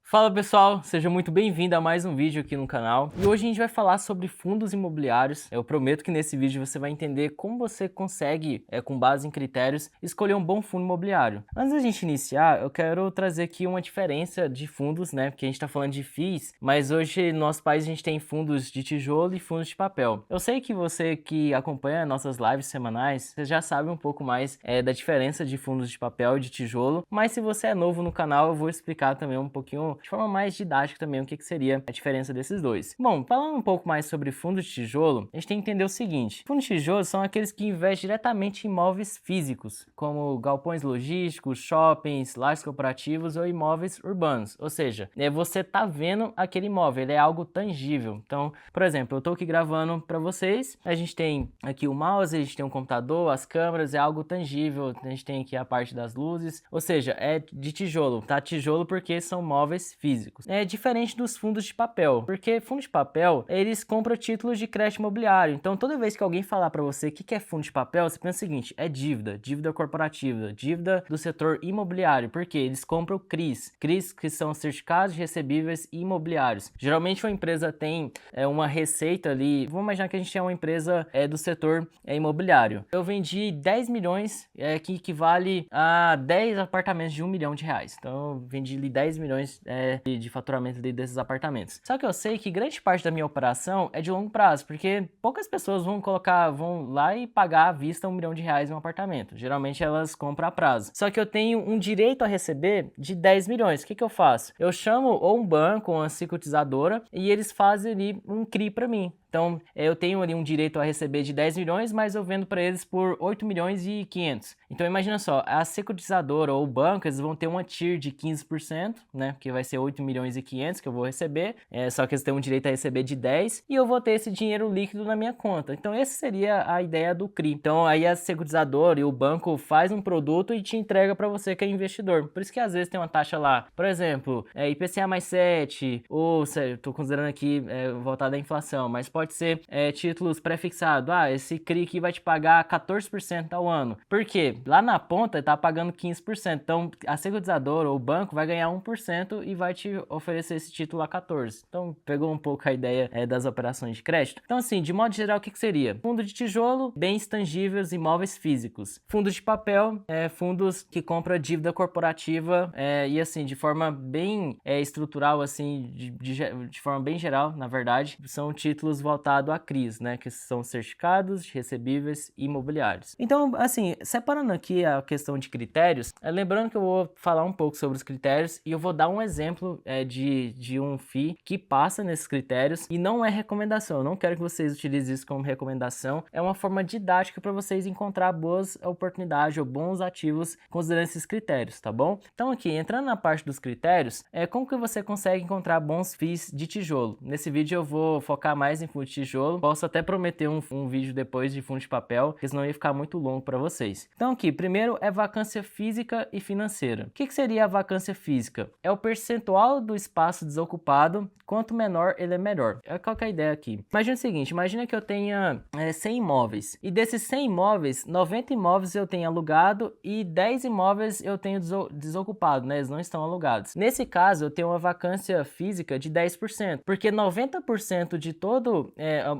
Fala pessoal, seja muito bem-vindo a mais um vídeo aqui no canal. E hoje a gente vai falar sobre fundos imobiliários. Eu prometo que nesse vídeo você vai entender como você consegue, com base em critérios, escolher um bom fundo imobiliário. Antes da gente iniciar, eu quero trazer aqui uma diferença de fundos, né? Porque a gente tá falando de FIIs, mas hoje no nosso país a gente tem fundos de tijolo e fundos de papel. Eu sei que você que acompanha nossas lives semanais, você já sabe um pouco mais da diferença de fundos de papel e de tijolo, mas se você é novo no canal, eu vou explicar também um pouquinho de forma mais didática também o que seria a diferença desses dois. Bom, falando um pouco mais sobre fundos de tijolo, a gente tem que entender o seguinte: fundos de tijolo são aqueles que investem diretamente em imóveis físicos, como galpões logísticos, shoppings, lares corporativos ou imóveis urbanos. Ou seja, você tá vendo aquele imóvel, ele é algo tangível. Então, por exemplo, eu tô aqui gravando para vocês, a gente tem aqui o mouse, a gente tem um computador, as câmeras, é algo tangível, a gente tem aqui a parte das luzes, ou seja, é de tijolo, tá? Tijolo porque são móveis físicos. É diferente dos fundos de papel, porque fundos de papel, eles compram títulos de crédito imobiliário. Então, toda vez que alguém falar para você o que é fundo de papel, você pensa o seguinte: é dívida corporativa, dívida do setor imobiliário, porque eles compram CRIs que são certificados recebíveis imobiliários. Geralmente uma empresa tem uma receita ali, vamos imaginar que a gente é uma empresa do setor imobiliário. Eu vendi 10 milhões, que equivale a 10 apartamentos de R$1 milhão. Então, eu vendi ali 10 milhões de faturamento desses apartamentos. Só que eu sei que grande parte da minha operação é de longo prazo, porque poucas pessoas vão lá e pagar à vista R$1 milhão em um apartamento. Geralmente elas compram a prazo. Só que eu tenho um direito a receber de 10 milhões. O que eu faço? Eu chamo ou um banco ou uma securitizadora e eles fazem ali um CRI para mim. Então, eu tenho ali um direito a receber de 10 milhões, mas eu vendo para eles por 8 milhões e 500. Então, imagina só, a securitizadora ou o banco, eles vão ter uma TIR de 15%, né? Que vai ser 8 milhões e 500 que eu vou receber. Só que eles têm um direito a receber de 10 e eu vou ter esse dinheiro líquido na minha conta. Então, essa seria a ideia do CRI. Então, aí a securitizadora e o banco faz um produto e te entrega para você que é investidor. Por isso que às vezes tem uma taxa lá, por exemplo, IPCA mais 7, ou estou considerando aqui voltada à inflação, mas pode ser títulos pré-fixados. Esse CRI aqui vai te pagar 14% ao ano. Por quê? Lá na ponta está pagando 15%. Então, a securitizadora ou o banco vai ganhar 1% e vai te oferecer esse título a 14%. Então, pegou um pouco a ideia das operações de crédito. Então, assim, de modo geral, o que seria? Fundo de tijolo, bens tangíveis, imóveis físicos. Fundos de papel, fundos que compram dívida corporativa e, assim, de forma bem estrutural, assim, de forma bem geral, na verdade, são títulos voltados a CRIs, né, que são certificados recebíveis imobiliários. Então, assim, separando aqui a questão de critérios, lembrando que eu vou falar um pouco sobre os critérios e eu vou dar um exemplo de um FII que passa nesses critérios e não é recomendação. Eu não quero que vocês utilizem isso como recomendação, é uma forma didática para vocês encontrar boas oportunidades ou bons ativos considerando esses critérios, tá bom? Então aqui, entrando na parte dos critérios, como que você consegue encontrar bons FIIs de tijolo? Nesse vídeo eu vou focar mais em fundo de tijolo, posso até prometer um vídeo depois de fundo de papel, porque senão ia ficar muito longo para vocês. Então aqui, primeiro é vacância física e financeira. O que seria a vacância física? É o percentual do espaço desocupado, quanto menor ele é melhor. Qual que é a ideia aqui? Imagina o seguinte, imagina que eu tenha 100 imóveis, e desses 100 imóveis, 90 imóveis eu tenho alugado e 10 imóveis eu tenho desocupado, né? Eles não estão alugados. Nesse caso, eu tenho uma vacância física de 10%, porque 90% de todo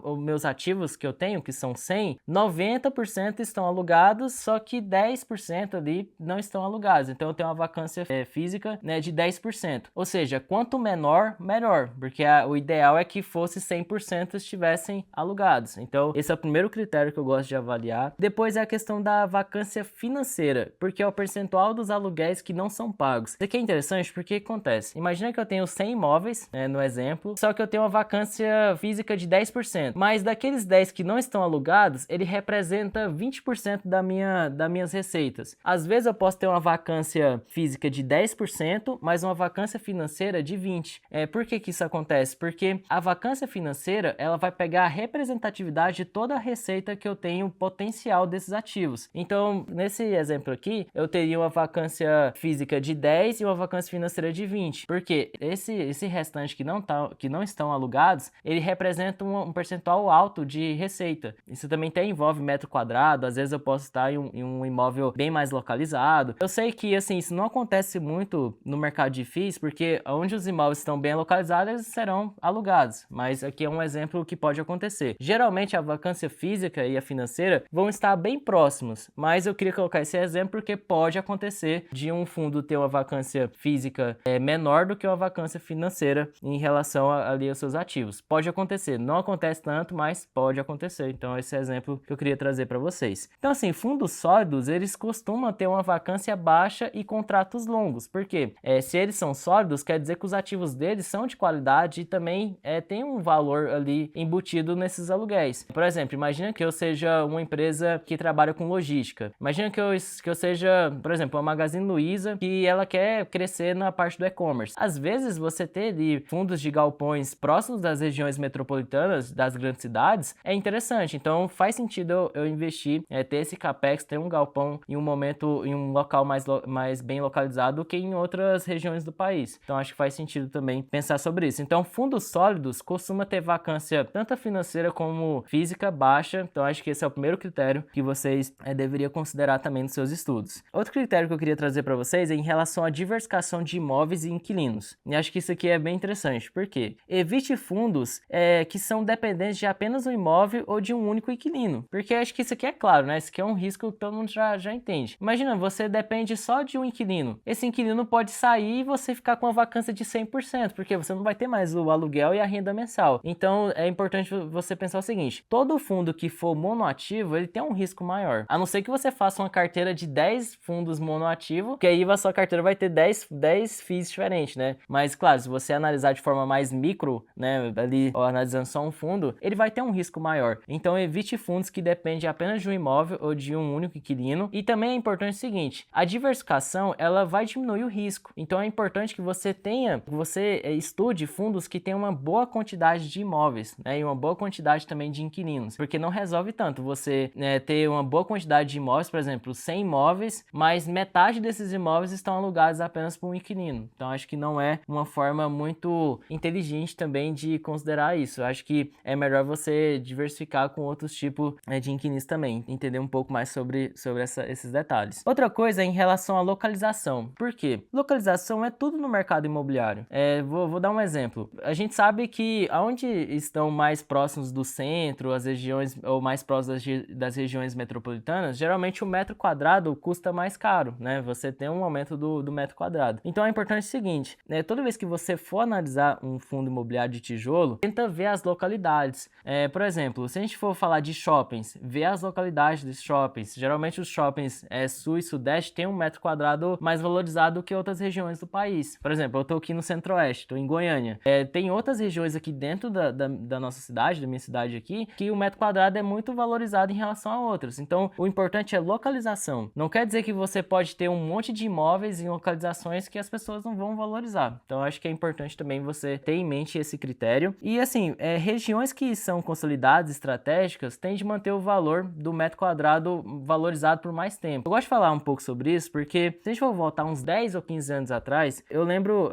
os meus ativos que eu tenho, que são 100, 90% estão alugados, só que 10% ali não estão alugados. Então eu tenho uma vacância física, né, de 10%. Ou seja, quanto menor, melhor, porque o ideal é que fosse 100% estivessem alugados. Então esse é o primeiro critério que eu gosto de avaliar. Depois é a questão da vacância financeira, porque é o percentual dos aluguéis que não são pagos. Isso aqui é interessante porque o que acontece? Imagina que eu tenho 100 imóveis, no exemplo, só que eu tenho uma vacância física de 10%, mas daqueles 10 que não estão alugados, ele representa 20% das minhas receitas. Às vezes eu posso ter uma vacância física de 10%, mas uma vacância financeira de 20%. Por que isso acontece? Porque a vacância financeira, ela vai pegar a representatividade de toda a receita que eu tenho potencial desses ativos. Então, nesse exemplo aqui, eu teria uma vacância física de 10 e uma vacância financeira de 20. Porque esse restante que não estão alugados, ele representa um percentual alto de receita. Isso também até envolve metro quadrado, às vezes eu posso estar em um imóvel bem mais localizado. Eu sei que, assim, isso não acontece muito no mercado de FIIs, porque onde os imóveis estão bem localizados, eles serão alugados, mas aqui é um exemplo que pode acontecer. Geralmente a vacância física e a financeira vão estar bem próximos, mas eu queria colocar esse exemplo porque pode acontecer de um fundo ter uma vacância física menor do que uma vacância financeira em relação ali aos seus ativos. Pode acontecer, não acontece tanto, mas pode acontecer. Então esse é o exemplo que eu queria trazer para vocês. Então assim, fundos sólidos, eles costumam ter uma vacância baixa e contratos longos. Por quê? Se eles são sólidos, quer dizer que os ativos deles são de qualidade e também tem um valor ali embutido nesses aluguéis. Por exemplo, imagina que eu seja uma empresa que trabalha com logística. Imagina que eu seja, por exemplo, a Magazine Luiza, que ela quer crescer na parte do e-commerce. Às vezes, você ter ali fundos de galpões próximos das regiões metropolitanas, das grandes cidades, é interessante. Então, faz sentido eu investir, ter esse capex, ter um galpão em um momento, em um local mais bem localizado do que em outras regiões do país. Então, acho que faz sentido também pensar sobre isso. Então, fundos sólidos costuma ter vacância tanto financeira como física baixa. Então, acho que esse é o primeiro critério que vocês deveriam considerar também nos seus estudos. Outro critério que eu queria trazer para vocês é em relação à diversificação de imóveis e inquilinos. E acho que isso aqui é bem interessante. Por quê? Evite fundos que são dependentes de apenas um imóvel ou de um único inquilino. Porque acho que isso aqui é claro, né? Isso aqui é um risco que todo mundo já entende. Imagina, você depende só de um inquilino. Esse inquilino pode sair e você ficar com uma vacância de 100%, porque você não vai ter mais o aluguel e a renda mensal. Então, é importante você pensar o seguinte: todo fundo que for monoativo, ele tem um risco maior. A não ser que você faça uma carteira de 10 fundos monoativo, que aí a sua carteira vai ter 10 FIIs diferentes, né? Mas, claro, se você analisar de forma mais micro, né, ali, ó, analisando só um fundo, ele vai ter um risco maior. Então, evite fundos que dependem apenas de um imóvel ou de um único inquilino. E também é importante o seguinte: a diversificação, ela vai diminuir o risco. Então, é importante que você estude fundos que tenham uma boa quantidade de imóveis, né, e uma boa quantidade também de inquilinos, porque não resolve tanto você ter uma boa quantidade de imóveis, por exemplo, 100 imóveis, mas metade desses imóveis estão alugados apenas por um inquilino. Então, acho que não é uma forma muito inteligente também de considerar isso. Eu acho que é melhor você diversificar com outros tipos de inquilinos também, entender um pouco mais sobre esses detalhes. Outra coisa é em relação à localização. Por quê? Localização é tudo no mercado imobiliário. Vou dar um exemplo. A gente sabe que onde estão mais próximos do centro, as regiões, ou mais próximos das regiões metropolitanas, geralmente o metro quadrado custa mais caro, né? Você tem um aumento do metro quadrado. Então é importante o seguinte, né? Toda vez que você for analisar um fundo imobiliário de tijolo, tenta ver as localidades. Por exemplo, se a gente for falar de shoppings, vê as localidades dos shoppings. Geralmente os shoppings sul e sudeste têm um metro quadrado mais valorizado do que outras regiões do país. Por exemplo, eu estou aqui no centro-oeste, estou em Goiânia. Tem outras regiões aqui dentro da nossa cidade, da minha cidade aqui, que o metro quadrado é muito valorizado em relação a outras. Então, o importante é localização. Não quer dizer que você pode ter um monte de imóveis em localizações que as pessoas não vão valorizar. Então, acho que é importante também você ter em mente esse critério. E assim, regiões que são consolidadas, estratégicas, tendem a manter o valor do metro quadrado valorizado por mais tempo. Eu gosto de falar um pouco sobre isso, porque se a gente for voltar uns 10 ou 15 anos atrás, eu lembro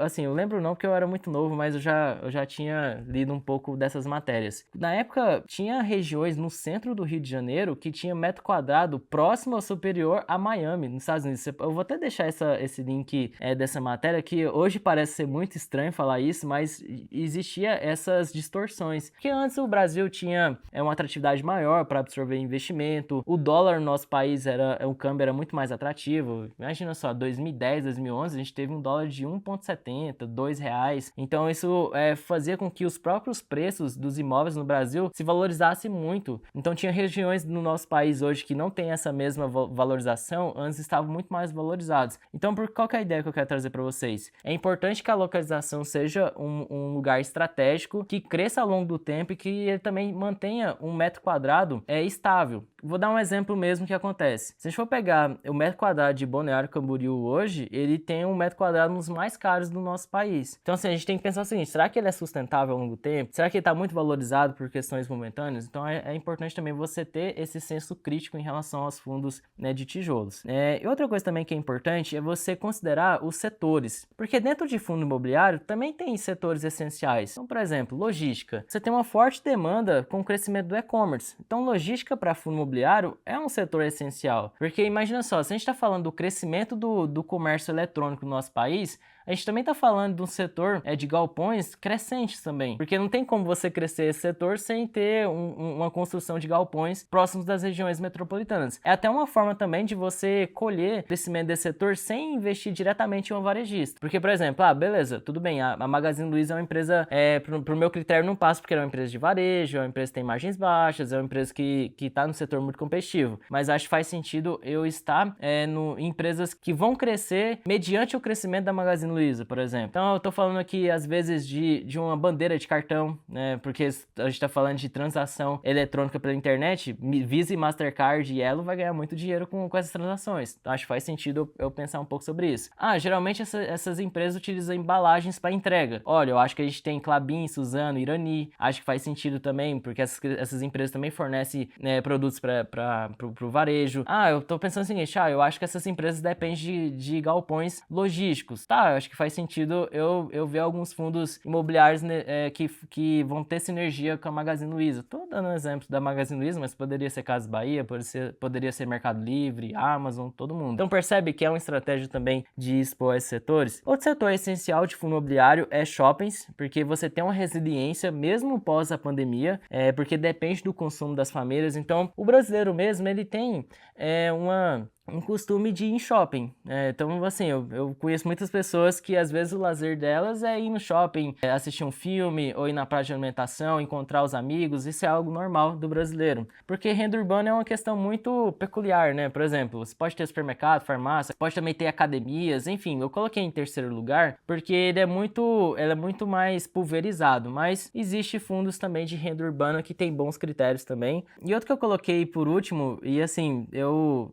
não porque eu era muito novo, mas eu já tinha lido um pouco dessas matérias. Na época, tinha regiões no centro do Rio de Janeiro que tinha metro quadrado próximo ou superior a Miami, nos Estados Unidos. Eu vou até deixar esse link dessa matéria, que hoje parece ser muito estranho falar isso, mas existia essas distorções. Porque antes o Brasil tinha uma atratividade maior para absorver investimento, o dólar no nosso país o câmbio era muito mais atrativo. Imagina só, 2010, 2011, a gente teve um dólar de 1,70, R$2. Então isso fazia com que os próprios preços dos imóveis no Brasil se valorizassem muito. Então tinha regiões no nosso país hoje que não tem essa mesma valorização, antes estavam muito mais valorizados. Então, qual que é a ideia que eu quero trazer para vocês? É importante que a localização seja um lugar estratégico, que cresça ao longo do tempo e que ele também mantenha um metro quadrado estável. Vou dar um exemplo mesmo que acontece. Se a gente for pegar o metro quadrado de Balneário Camboriú hoje, ele tem um metro quadrado nos mais caros do nosso país. Então, assim, a gente tem que pensar o seguinte: será que ele é sustentável ao longo do tempo? Será que ele está muito valorizado por questões momentâneas? Então, é importante também você ter esse senso crítico em relação aos fundos, né, de tijolos. E outra coisa também que é importante é você considerar os setores, porque dentro de fundo imobiliário também tem setores essenciais. Então, por exemplo, logística. Você tem uma forte demanda com o crescimento do e-commerce. Então, logística para fundo imobiliário é um setor essencial, porque imagina só, se a gente está falando do crescimento do comércio eletrônico no nosso país, a gente também está falando de um setor de galpões crescentes também, porque não tem como você crescer esse setor sem ter uma construção de galpões próximos das regiões metropolitanas. É até uma forma também de você colher o crescimento desse setor sem investir diretamente em um varejista. Porque, por exemplo, beleza, tudo bem, a Magazine Luiza é uma empresa, pro meu critério não passa porque ela é uma empresa de varejo, é uma empresa que tem margens baixas, é uma empresa que está no setor muito competitivo, mas acho que faz sentido eu estar em empresas que vão crescer mediante o crescimento da Magazine Luiza, por exemplo. Então eu tô falando aqui às vezes de uma bandeira de cartão, né? Porque a gente tá falando de transação eletrônica pela internet, Visa e Mastercard e Elo vai ganhar muito dinheiro com essas transações. Então acho que faz sentido eu pensar um pouco sobre isso. Geralmente essas empresas utilizam embalagens para entrega. Olha, eu acho que a gente tem Klabin, Suzano, Irani, acho que faz sentido também, porque essas empresas também fornecem produtos pro varejo. Eu tô pensando o seguinte, eu acho que essas empresas dependem de galpões logísticos. Tá, eu acho que faz sentido eu ver alguns fundos imobiliários que vão ter sinergia com a Magazine Luiza. Tô dando um exemplo da Magazine Luiza, mas poderia ser Casas Bahia, poderia ser Mercado Livre, Amazon, todo mundo. Então percebe que é uma estratégia também de expor esses setores. Outro setor essencial de fundo imobiliário é shoppings, porque você tem uma resiliência mesmo pós a pandemia, porque depende do consumo das famílias. Então o brasileiro mesmo, ele tem um costume de ir em shopping. Então, assim, eu conheço muitas pessoas que às vezes o lazer delas é ir no shopping, assistir um filme, ou ir na praia de alimentação, encontrar os amigos. Isso é algo normal do brasileiro. Porque renda urbana é uma questão muito peculiar, né? Por exemplo, você pode ter supermercado, farmácia, pode também ter academias, enfim, eu coloquei em terceiro lugar porque ele é muito mais pulverizado, mas existe fundos também de renda urbana que tem bons critérios também. E outro que eu coloquei por último, e assim,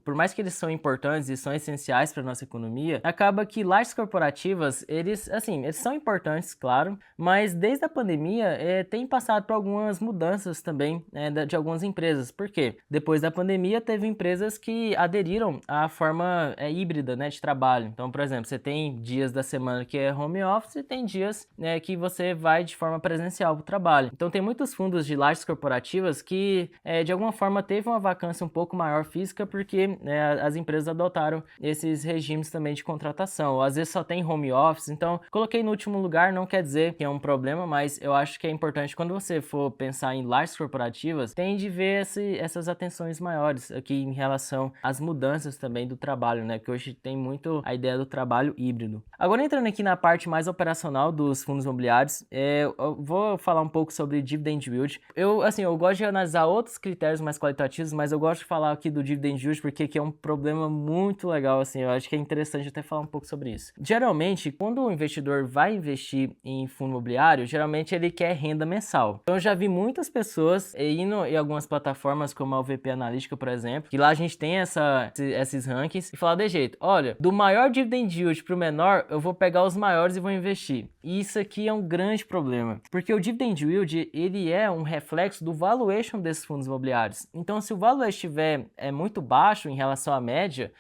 por mais que eles são importantes e são essenciais para nossa economia, acaba que lajes corporativas, eles são importantes, claro, mas desde a pandemia tem passado por algumas mudanças também de algumas empresas. Por quê? Depois da pandemia teve empresas que aderiram à forma híbrida, né, de trabalho. Então, por exemplo, você tem dias da semana que é home office e tem dias que você vai de forma presencial para o trabalho. Então tem muitos fundos de lajes corporativas que de alguma forma teve uma vacância um pouco maior física porque as empresas adotaram esses regimes também de contratação. Ou às vezes só tem home office, então coloquei no último lugar, não quer dizer que é um problema, mas eu acho que é importante quando você for pensar em lajes corporativas, tem de ver essas atenções maiores aqui em relação às mudanças também do trabalho, né? Que hoje tem muito a ideia do trabalho híbrido. Agora entrando aqui na parte mais operacional dos fundos imobiliários, eu vou falar um pouco sobre dividend yield. Eu gosto de analisar outros critérios mais qualitativos, mas eu gosto de falar aqui do dividend yield porque aqui é um problema muito legal, assim, eu acho que é interessante até falar um pouco sobre isso. Geralmente, quando o investidor vai investir em fundo imobiliário, geralmente ele quer renda mensal. Então eu já vi muitas pessoas indo em algumas plataformas como a UVP Analítica, por exemplo, que lá a gente tem esses rankings e falar de jeito, olha, do maior dividend yield para o menor, eu vou pegar os maiores e vou investir. E isso aqui é um grande problema, porque o dividend yield, ele é um reflexo do valuation desses fundos imobiliários. Então se o valuation estiver muito baixo em relação à média,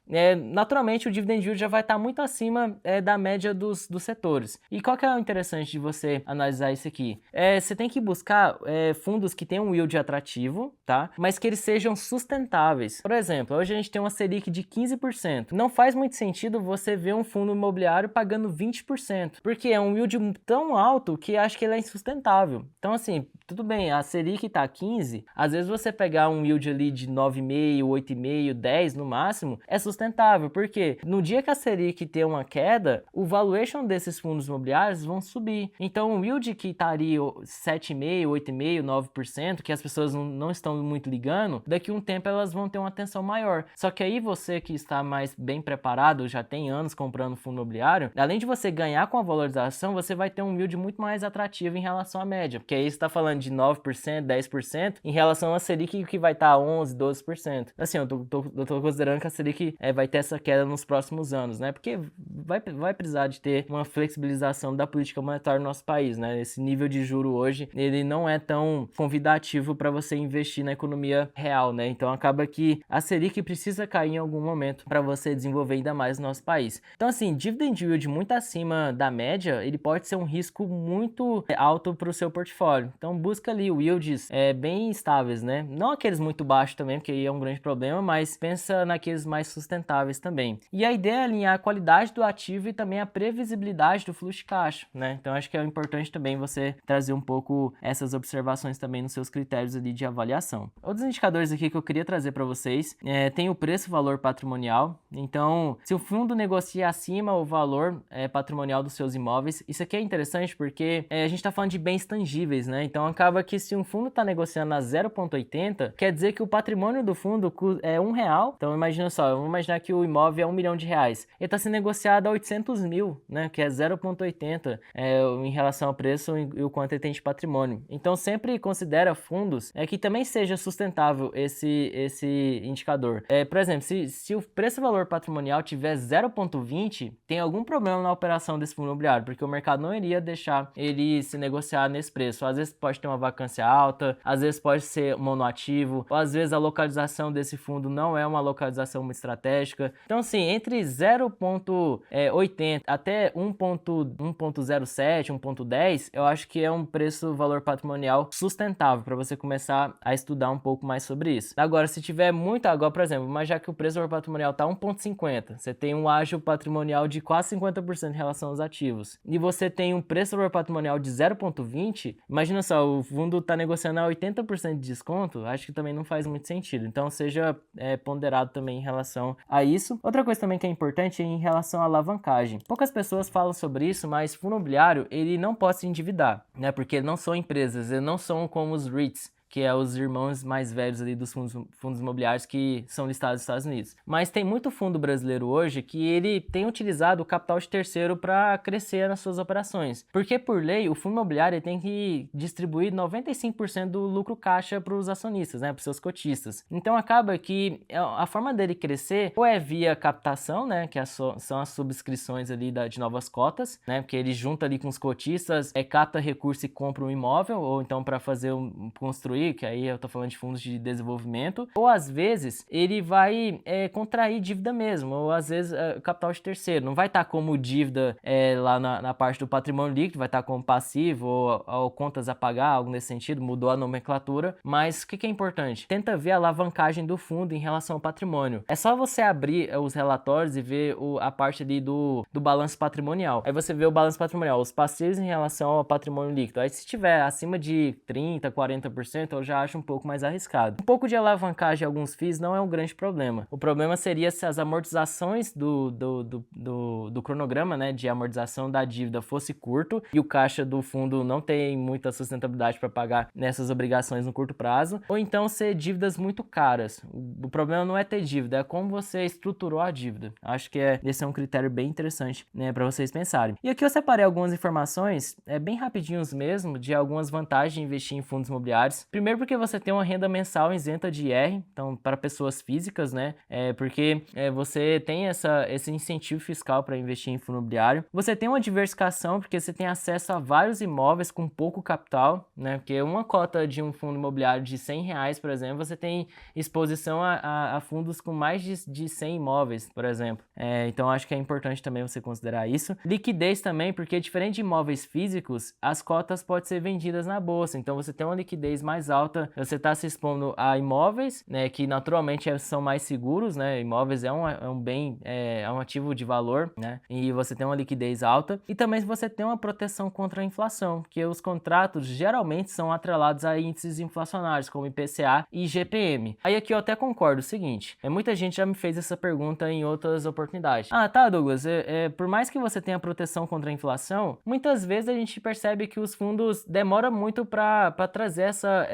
naturalmente o dividend yield já vai estar muito acima da média dos setores. E qual que é o interessante de você analisar isso aqui? Você tem que buscar fundos que tenham um yield atrativo, tá? Mas que eles sejam sustentáveis. Por exemplo, hoje a gente tem uma Selic de 15%. Não faz muito sentido você ver um fundo imobiliário pagando 20%, porque é um yield tão alto que acho que ele é insustentável. Então assim, tudo bem, a Selic tá 15, às vezes você pegar um yield ali de 9,5, 8,5, 10 no máximo, é sustentável, porque no dia que a Selic tem uma queda, o valuation desses fundos imobiliários vão subir. Então o yield que estaria 7,5, 8,5, 9%, que as pessoas não estão muito ligando, daqui a um tempo elas vão ter uma atenção maior. Só que aí você que está mais bem preparado, já tem anos comprando fundo imobiliário, além de você ganhar com a valorização, você vai ter um yield muito mais atrativo em relação à média, porque aí você está falando de 9%, 10% em relação a Selic que vai estar 11%, 12%. Assim, eu tô considerando que a Selic vai ter essa queda nos próximos anos, né? Porque vai precisar de ter uma flexibilização da política monetária no nosso país, né? Esse nível de juro hoje, ele não é tão convidativo para você investir na economia real, né? Então acaba que a Selic precisa cair em algum momento para você desenvolver ainda mais no nosso país. Então assim, dividend yield muito acima da média, ele pode ser um risco muito alto para o seu portfólio. Então busca ali yields bem estáveis, né? Não aqueles muito baixos também, porque aí é um grande problema, mas pensa naqueles mais sustentáveis também. E a ideia é alinhar a qualidade do ativo e também a previsibilidade do fluxo de caixa, né? Então acho que é importante também você trazer um pouco essas observações também nos seus critérios ali de avaliação. Outros indicadores aqui que eu queria trazer para vocês tem o preço-valor patrimonial. Então, se o fundo negocia acima o valor patrimonial dos seus imóveis, isso aqui é interessante porque a gente está falando de bens tangíveis, né? Então acaba que se um fundo está negociando a 0,80, quer dizer que o patrimônio do fundo é R$1. Então imagina só, vamos imaginar que o imóvel é R$1 milhão. Ele está sendo negociado a 800 mil, né? Que é 0,80 em relação ao preço e o quanto ele tem de patrimônio. Então sempre considera fundos que também seja sustentável esse indicador. Por exemplo, se o preço-valor patrimonial tiver 0,20, tem algum problema na operação desse fundo imobiliário, porque o mercado não iria deixar ele se negociar nesse preço. Às vezes pode ter uma vacância alta, às vezes pode ser monoativo, ou às vezes a localização desse fundo não é uma localização muito estratégica. Então assim, entre 0,80 até 1,07, 1,10, eu acho que é um preço-valor patrimonial sustentável para você começar a estudar um pouco mais sobre isso. Agora, se tiver muito, agora, por exemplo, mas já que o preço-valor patrimonial está 1,50, você tem um ágio patrimonial de quase 50% em relação aos ativos, e você tem um preço-valor patrimonial de 0,20, imagina só, o fundo está negociando a 80% de desconto, acho que também não faz muito sentido. Então, seja ponderado também em relação a isso. Outra coisa também que é importante é em relação à alavancagem. Poucas pessoas falam sobre isso, mas fundo imobiliário, ele não pode se endividar, né? Porque não são empresas, eles não são como os REITs, que é os irmãos mais velhos ali dos fundos imobiliários que são listados nos Estados Unidos. Mas tem muito fundo brasileiro hoje que ele tem utilizado o capital de terceiro para crescer nas suas operações. Porque, por lei, o fundo imobiliário ele tem que distribuir 95% do lucro caixa para os acionistas, né, para os seus cotistas. Então, acaba que a forma dele crescer ou é via captação, né, que são as subscrições ali de novas cotas, né, porque ele junta ali com os cotistas, capta recurso e compra um imóvel, ou então para fazer construir, que aí eu tô falando de fundos de desenvolvimento, ou às vezes ele vai contrair dívida mesmo, ou às vezes capital de terceiro, não vai estar como dívida lá na parte do patrimônio líquido, vai estar como passivo ou contas a pagar, algo nesse sentido, mudou a nomenclatura, mas o que é importante? Tenta ver a alavancagem do fundo em relação ao patrimônio. É só você abrir os relatórios e ver a parte ali do balanço patrimonial. Aí você vê o balanço patrimonial, os passivos em relação ao patrimônio líquido. Aí se tiver acima de 30%, 40%, eu já acho um pouco mais arriscado. Um pouco de alavancagem e alguns FIIs não é um grande problema. O problema seria se as amortizações do cronograma, né, de amortização da dívida fosse curto e o caixa do fundo não tem muita sustentabilidade para pagar nessas obrigações no curto prazo, ou então ser dívidas muito caras. O problema não é ter dívida, é como você estruturou a dívida. Acho que esse é um critério bem interessante, né, para vocês pensarem. E aqui eu separei algumas informações, bem rapidinhos mesmo, de algumas vantagens de investir em fundos imobiliários. Primeiro porque você tem uma renda mensal isenta de IR, então para pessoas físicas, né? Porque você tem esse incentivo fiscal para investir em fundo imobiliário. Você tem uma diversificação porque você tem acesso a vários imóveis com pouco capital, né? Porque uma cota de um fundo imobiliário de R$100, por exemplo, você tem exposição a fundos com mais de 100 imóveis, por exemplo. Então acho que é importante também você considerar isso. Liquidez também, porque diferente de imóveis físicos, as cotas podem ser vendidas na bolsa, então você tem uma liquidez mais alta, você está se expondo a imóveis, né, que naturalmente são mais seguros, né, imóveis é um bem, é um ativo de valor, né, e você tem uma liquidez alta, e também você tem uma proteção contra a inflação, porque os contratos geralmente são atrelados a índices inflacionários, como IPCA e IGPM. Aí aqui eu até concordo, o seguinte, muita gente já me fez essa pergunta em outras oportunidades. Ah, tá, Douglas, por mais que você tenha proteção contra a inflação, muitas vezes a gente percebe que os fundos demoram muito para trazer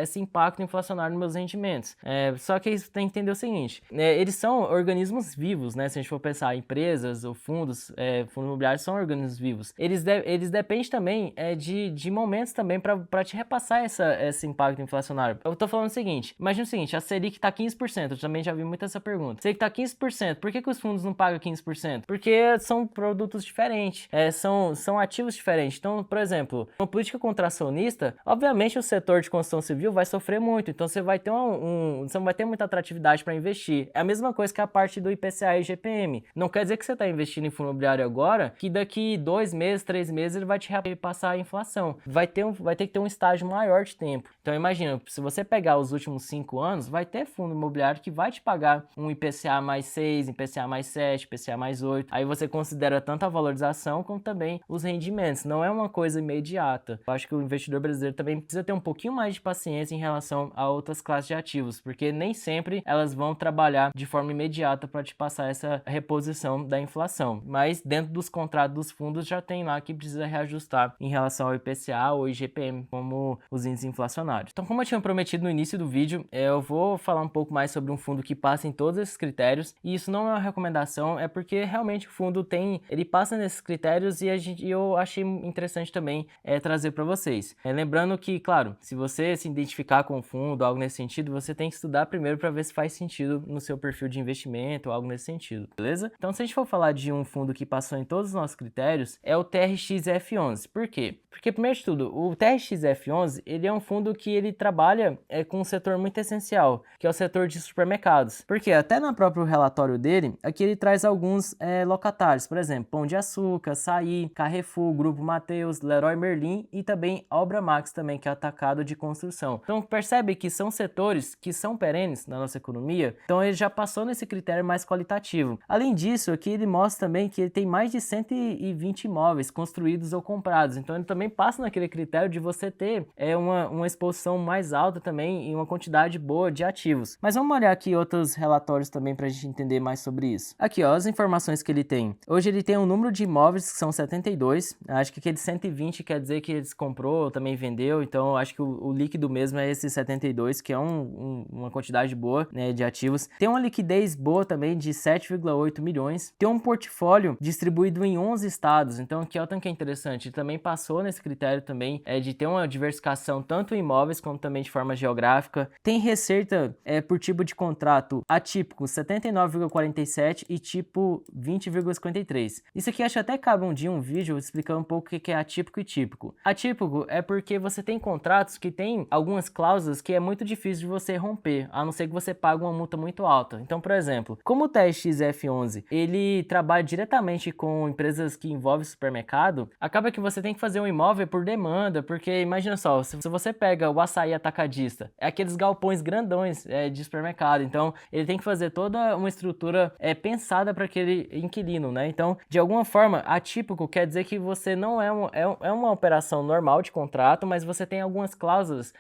esse impacto inflacionário nos meus rendimentos. Só que você tem que entender o seguinte, eles são organismos vivos, né? Se a gente for pensar, empresas ou fundos imobiliários são organismos vivos. Eles dependem também de momentos também para te repassar esse impacto inflacionário. Eu tô falando o seguinte, imagina o seguinte, a Selic tá 15%, eu também já vi muito essa pergunta. Selic tá 15%, por que os fundos não pagam 15%? Porque são produtos diferentes, são ativos diferentes. Então, por exemplo, uma política contracionista, obviamente o setor de construção civil vai sofrer muito, então você vai ter você não vai ter muita atratividade para investir. É a mesma coisa que a parte do IPCA e IGPM. Não quer dizer que você está investindo em fundo imobiliário agora, que daqui 2 meses, 3 meses ele vai te repassar a inflação. Vai ter que ter um estágio maior de tempo. Então imagina, se você pegar os últimos 5 anos, vai ter fundo imobiliário que vai te pagar um IPCA mais 6, IPCA mais 7, IPCA mais 8. Aí você considera tanto a valorização como também os rendimentos. Não é uma coisa imediata. Eu acho que o investidor brasileiro também precisa ter um pouquinho mais de paciência em relação a outras classes de ativos, porque nem sempre elas vão trabalhar de forma imediata para te passar essa reposição da inflação. Mas dentro dos contratos dos fundos já tem lá que precisa reajustar em relação ao IPCA ou IGPM, como os índices inflacionários. Então, como eu tinha prometido no início do vídeo, eu vou falar um pouco mais sobre um fundo que passa em todos esses critérios, e isso não é uma recomendação, é porque realmente o fundo ele passa nesses critérios e eu achei interessante também trazer para vocês. Lembrando que, claro, se você se identificar com o fundo, algo nesse sentido, você tem que estudar primeiro para ver se faz sentido no seu perfil de investimento ou algo nesse sentido, beleza? Então, se a gente for falar de um fundo que passou em todos os nossos critérios, é o TRX-F11. Por quê? Porque, primeiro de tudo, o TRX-F11, ele é um fundo que ele trabalha com um setor muito essencial, que é o setor de supermercados. Porque até no próprio relatório dele, aqui ele traz alguns locatários, por exemplo, Pão de Açúcar, Açaí, Carrefour, Grupo Mateus, Leroy Merlin e também a Obra Max também, que é atacado de construção. Então, percebe que são setores que são perenes na nossa economia, então ele já passou nesse critério mais qualitativo. Além disso, aqui ele mostra também que ele tem mais de 120 imóveis construídos ou comprados, então ele também passa naquele critério de você ter uma exposição mais alta também e uma quantidade boa de ativos. Mas vamos olhar aqui outros relatórios também para a gente entender mais sobre isso. Aqui, ó, as informações que ele tem. Hoje ele tem um número de imóveis que são 72, acho que aquele 120 quer dizer que eles comprou, também vendeu, então acho que o líquido mesmo é esse 72, que é uma quantidade boa, né, de ativos. Tem uma liquidez boa também de 7,8 milhões. Tem um portfólio distribuído em 11 estados, então aqui ó, tanto que é interessante, ele também passou nesse critério também de ter uma diversificação tanto em imóveis como também de forma geográfica. Tem receita por tipo de contrato atípico 79,47 e tipo 20,53. Isso aqui acho que até cabe um dia um vídeo explicando um pouco o que é atípico e típico. Atípico é porque você tem contratos que tem algumas cláusulas que é muito difícil de você romper, a não ser que você pague uma multa muito alta. Então, por exemplo, como o TRX-F11 ele trabalha diretamente com empresas que envolvem supermercado, acaba que você tem que fazer um imóvel por demanda, porque imagina só, se você pega o Açaí Atacadista, é aqueles galpões grandões de supermercado, então ele tem que fazer toda uma estrutura pensada para aquele inquilino, né? Então, de alguma forma, atípico quer dizer que você não é uma operação normal de contrato, mas você tem algumas cláusulas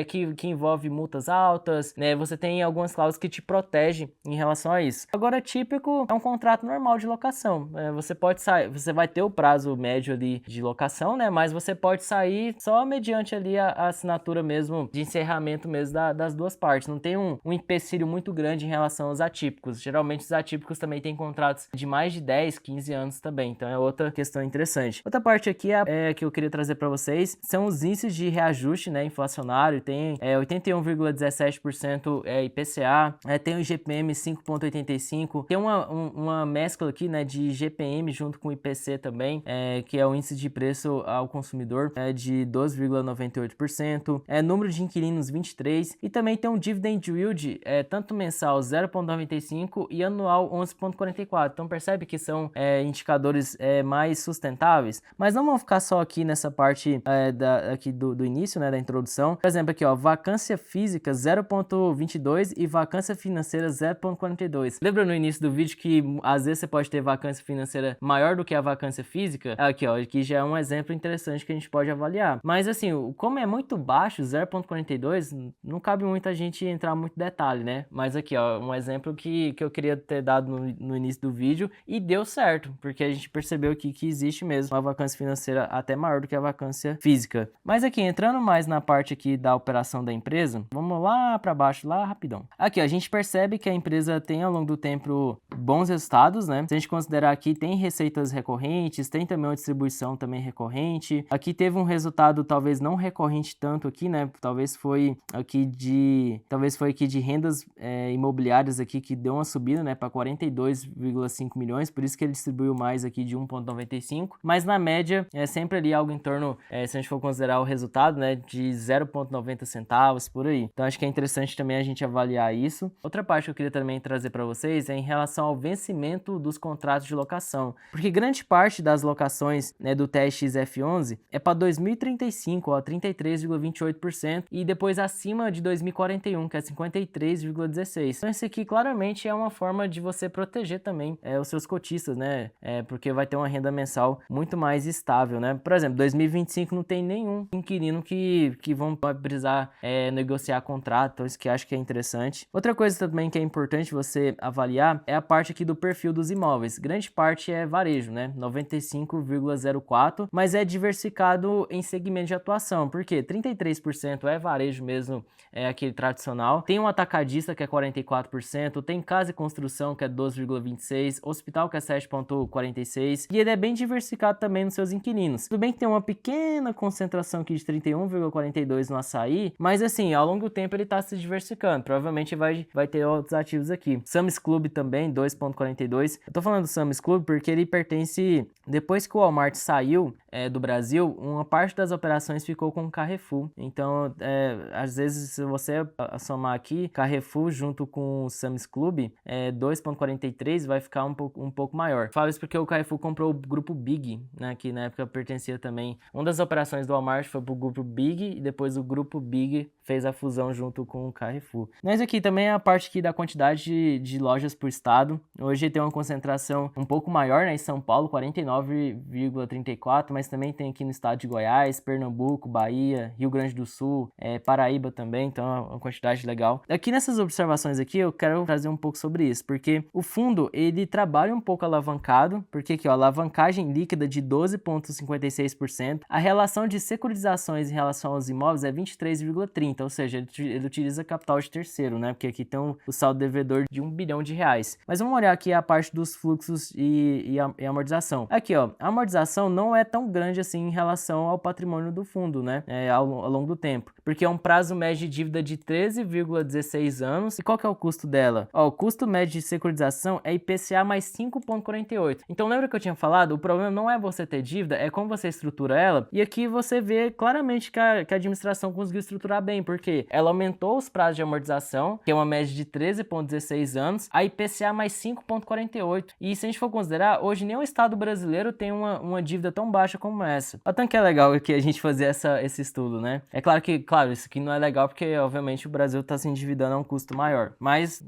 que envolvem multas altas, né? Você tem algumas cláusulas que te protegem em relação a isso. Agora, típico é um contrato normal de locação. Você pode sair, você vai ter o prazo médio ali de locação, né? Mas você pode sair só mediante ali a assinatura mesmo de encerramento mesmo das duas partes. Não tem um empecilho muito grande em relação aos atípicos. Geralmente os atípicos também têm contratos de mais de 10, 15 anos também. Então é outra questão interessante. Outra parte aqui que eu queria trazer para vocês são os índices de reajuste, né, inflacionário. Tem 81,17% IPCA, tem o IGPM 5,85%, tem uma mescla aqui, né, de IGPM junto com o IPC também, que é o índice de preço ao consumidor, de 12,98%, número de inquilinos 23, e também tem um dividend yield, tanto mensal 0,95 e anual 11,44. Então percebe que são indicadores mais sustentáveis, mas não vamos ficar só aqui nessa parte aqui do início, né, da introdução. Por exemplo, aqui ó, vacância física 0,22 e vacância financeira 0,42. Lembra no início do vídeo que às vezes você pode ter vacância financeira maior do que a vacância física? Aqui ó, aqui já é um exemplo interessante que a gente pode avaliar. Mas assim, como é muito baixo, 0,42, não cabe muita gente entrar muito detalhe, né? Mas aqui ó, um exemplo que eu queria ter dado no início do vídeo e deu certo, porque a gente percebeu aqui que existe mesmo uma vacância financeira até maior do que a vacância física. Mas aqui, entrando mais na parte aqui da da operação da empresa, vamos lá para baixo, lá rapidão. Aqui, ó, a gente percebe que a empresa tem ao longo do tempo bons resultados, né? Se a gente considerar aqui, tem receitas recorrentes, tem também uma distribuição também recorrente. Aqui teve um resultado talvez não recorrente tanto aqui, né? Talvez foi aqui de rendas imobiliárias aqui que deu uma subida, né, para 42,5 milhões, por isso que ele distribuiu mais aqui de 1,95, mas na média é sempre ali algo em torno, se a gente for considerar o resultado, né, de 0,90 centavos por aí. Então acho que é interessante também a gente avaliar isso. Outra parte que eu queria também trazer para vocês é em relação ao vencimento dos contratos de locação, porque grande parte das locações, né, do TRX F11 é para 2035, ó, 33,28%, e depois acima de 2041, que é 53,16%. Então esse aqui claramente é uma forma de você proteger também os seus cotistas, né? Porque vai ter uma renda mensal muito mais estável, né? Por exemplo, 2025 não tem nenhum inquilino que vão precisar negociar contrato, então isso que acho que é interessante. Outra coisa também que é importante você avaliar é a parte aqui do perfil dos imóveis. Grande parte é varejo, né? 95,04%, mas é diversificado em segmento de atuação, porque 33% é varejo mesmo, é aquele tradicional. Tem um atacadista que é 44%, tem casa e construção que é 12,26%, hospital que é 7,46%, e ele é bem diversificado também nos seus inquilinos. Tudo bem que tem uma pequena concentração aqui de 31,42% no açaí, mas assim, ao longo do tempo ele está se diversificando, provavelmente vai ter outros ativos aqui. Sam's Club também, 2,42%. Eu tô falando do Sam's Club porque ele pertence, depois que o Walmart saiu do Brasil, uma parte das operações ficou com o Carrefour. Então, às vezes, se você somar aqui, Carrefour junto com o Sam's Club, 2,43 vai ficar um pouco maior. Falo isso porque o Carrefour comprou o grupo Big, né, que na época pertencia também. Uma das operações do Walmart foi pro grupo Big, e depois o grupo Big fez a fusão junto com o Carrefour. Mas aqui também é a parte aqui da quantidade de lojas por estado. Hoje tem uma concentração um pouco maior, né, em São Paulo, 49,34%, mas também tem aqui no estado de Goiás, Pernambuco, Bahia, Rio Grande do Sul, Paraíba também, então é uma quantidade legal. Aqui nessas observações aqui eu quero trazer um pouco sobre isso, porque o fundo ele trabalha um pouco alavancado, porque aqui ó, alavancagem líquida de 12,56%, a relação de securitizações em relação aos imóveis é 23,30%, ou seja, ele utiliza capital de terceiro, né, porque aqui tem o saldo devedor de R$1 bilhão. Mas vamos olhar aqui a parte dos fluxos e amortização. Aqui ó, a amortização não é tão grande assim em relação ao patrimônio do fundo, né, ao longo do tempo, porque é um prazo médio de dívida de 13,16 anos. E qual que é o custo dela? Ó, o custo médio de securitização é IPCA mais 5,48. Então lembra que eu tinha falado? O problema não é você ter dívida, é como você estrutura ela. E aqui você vê claramente que a administração conseguiu estruturar bem, porque ela aumentou os prazos de amortização, que é uma média de 13,16 anos, a IPCA mais 5,48. E se a gente for considerar, hoje nem o Estado brasileiro tem uma dívida tão baixa como essa. Olha tanto que é legal que a gente fazer esse estudo, né? É claro que, isso aqui não é legal porque, obviamente, o Brasil está se endividando a um custo maior. Mas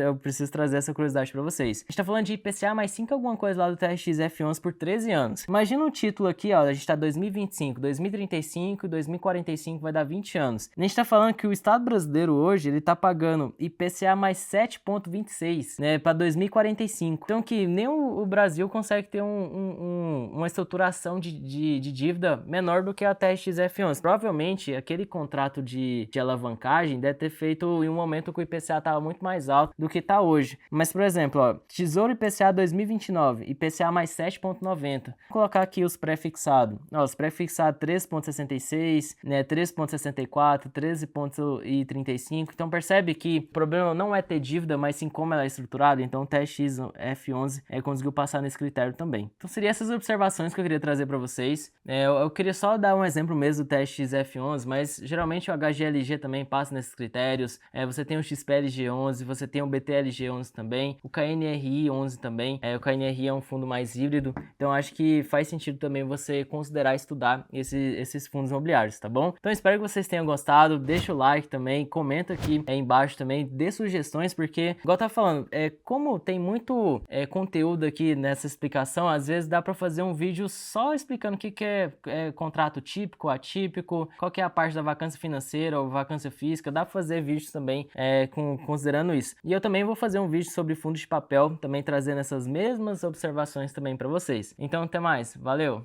eu preciso trazer essa curiosidade para vocês. A gente tá falando de IPCA mais 5 alguma coisa lá do TRX F11 por 13 anos. Imagina um título aqui, ó, a gente tá 2025, 2035, 2045 vai dar 20 anos. A gente tá falando que o Estado brasileiro hoje, ele tá pagando IPCA mais 7,26, né, para 2045. Então que nem o Brasil consegue ter uma estruturação de dívida menor do que a TRX F11. Provavelmente aquele contrato de alavancagem deve ter feito em um momento que o IPCA estava muito mais alto do que está hoje. Mas, por exemplo, ó, Tesouro IPCA 2029, IPCA mais 7,90. Vou colocar aqui os pré-fixados. Os pré-fixados 13,66, né, 13,64, 13,35. Então percebe que o problema não é ter dívida, mas sim como ela é estruturada. Então o TRX F11 conseguiu passar nesse critério também. Então seriam essas observações que eu queria trazer para vocês. Eu queria só dar um exemplo mesmo do TRX F11, mas geralmente o HGLG também passa nesses critérios. Você tem o XPLG11, você tem o BTLG11 também, o KNRI11 também. O KNRI é um fundo mais híbrido, então acho que faz sentido também você considerar estudar esses fundos imobiliários, tá bom? Então espero que vocês tenham gostado, deixa o like também, comenta aqui embaixo também, dê sugestões, porque, igual eu tava falando, como tem muito conteúdo aqui nessa explicação, às vezes dá para fazer um vídeo só explicando o que é contrato típico, atípico, qual que é a parte da vacância financeira ou vacância física, dá para fazer vídeos também considerando isso. E eu também vou fazer um vídeo sobre fundos de papel, também trazendo essas mesmas observações também para vocês. Então até mais, valeu!